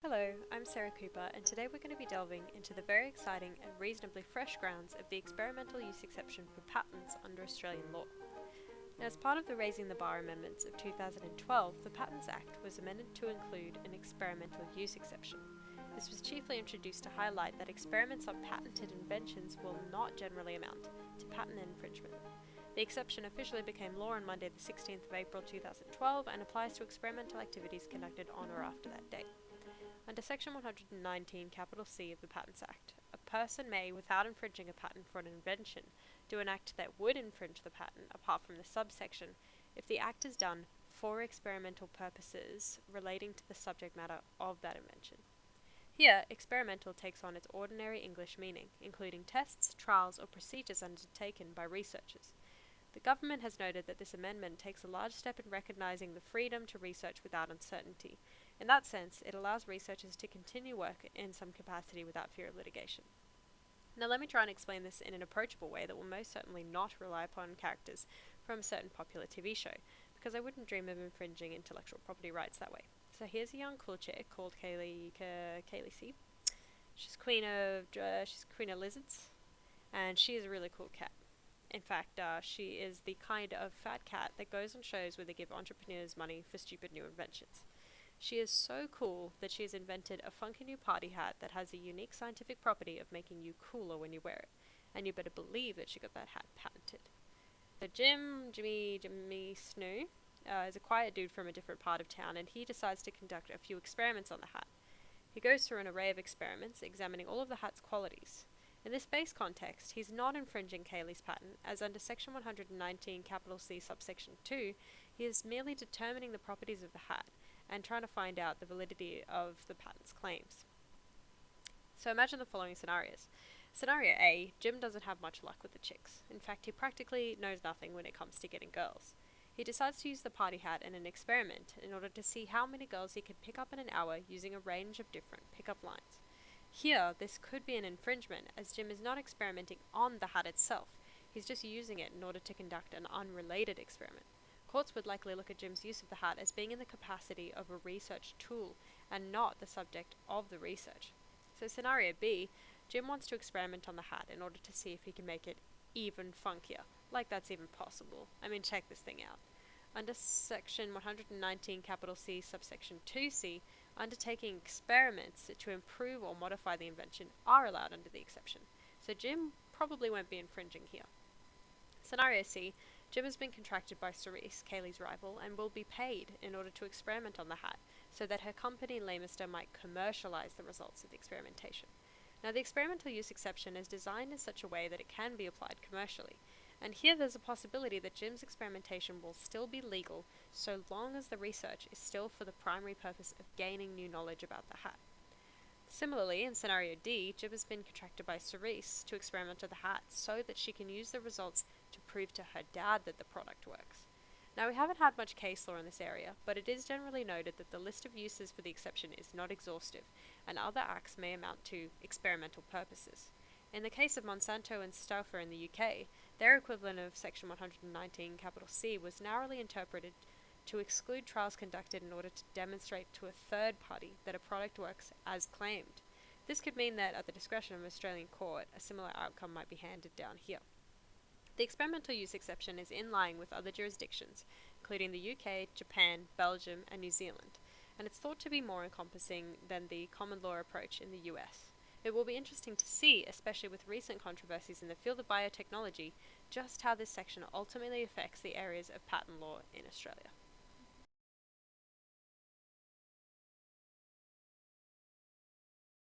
Hello, I'm Sarah Cooper, and today we're going to be delving into the very exciting and reasonably fresh grounds of the experimental use exception for patents under Australian law. Now, as part of the Raising the Bar amendments of 2012, the Patents Act was amended to include an experimental use exception. This was chiefly introduced to highlight that experiments on patented inventions will not generally amount to patent infringement. The exception officially became law on Monday, the 16th of April 2012, and applies to experimental activities conducted on or after that date. Under Section 119, capital C of the Patents Act, a person may, without infringing a patent for an invention, do an act that would infringe the patent, apart from the subsection, if the act is done for experimental purposes relating to the subject matter of that invention. Here, experimental takes on its ordinary English meaning, including tests, trials, or procedures undertaken by researchers. The government has noted that this amendment takes a large step in recognising the freedom to research without uncertainty. In that sense, it allows researchers to continue work in some capacity without fear of litigation. Now let me try and explain this in an approachable way that will most certainly not rely upon characters from a certain popular TV show, because I wouldn't dream of infringing intellectual property rights that way. So here's a young cool chick called Kaylee C. She's queen of lizards, and she is a really cool cat. In fact, she is the kind of fat cat that goes on shows where they give entrepreneurs money for stupid new inventions. She is so cool that she has invented a funky new party hat that has a unique scientific property of making you cooler when you wear it. And you better believe that she got that hat patented. So Jimmy Snoo, is a quiet dude from a different part of town, and he decides to conduct a few experiments on the hat. He goes through an array of experiments, examining all of the hat's qualities. In this base context, he's not infringing Kaylee's patent, as under Section 119, capital C, subsection 2, he is merely determining the properties of the hat and trying to find out the validity of the patent's claims. So imagine the following scenarios. Scenario A, Jim doesn't have much luck with the chicks. In fact, he practically knows nothing when it comes to getting girls. He decides to use the party hat in an experiment in order to see how many girls he can pick up in an hour using a range of different pickup lines. Here, this could be an infringement, as Jim is not experimenting on the hat itself. He's just using it in order to conduct an unrelated experiment. Courts would likely look at Jim's use of the hat as being in the capacity of a research tool and not the subject of the research. So scenario B, Jim wants to experiment on the hat in order to see if he can make it even funkier. Like that's even possible. I mean, check this thing out. Under Section 119, capital C, subsection 2C, undertaking experiments to improve or modify the invention are allowed under the exception. So Jim probably won't be infringing here. Scenario C, Jim has been contracted by Cerise, Kaylee's rival, and will be paid in order to experiment on the hat, so that her company Lamester might commercialize the results of the experimentation. Now, the experimental use exception is designed in such a way that it can be applied commercially, and here there's a possibility that Jim's experimentation will still be legal so long as the research is still for the primary purpose of gaining new knowledge about the hat. Similarly, in scenario D, Jim has been contracted by Cerise to experiment on the hat so that she can use the results to prove to her dad that the product works. Now, we haven't had much case law in this area, but it is generally noted that the list of uses for the exception is not exhaustive, and other acts may amount to experimental purposes. In the case of Monsanto and Stauffer in the UK, their equivalent of Section 119, capital C, was narrowly interpreted to exclude trials conducted in order to demonstrate to a third party that a product works as claimed. This could mean that, at the discretion of an Australian court, a similar outcome might be handed down here. The experimental use exception is in line with other jurisdictions, including the UK, Japan, Belgium, and New Zealand, and it's thought to be more encompassing than the common law approach in the US. It will be interesting to see, especially with recent controversies in the field of biotechnology, just how this section ultimately affects the areas of patent law in Australia.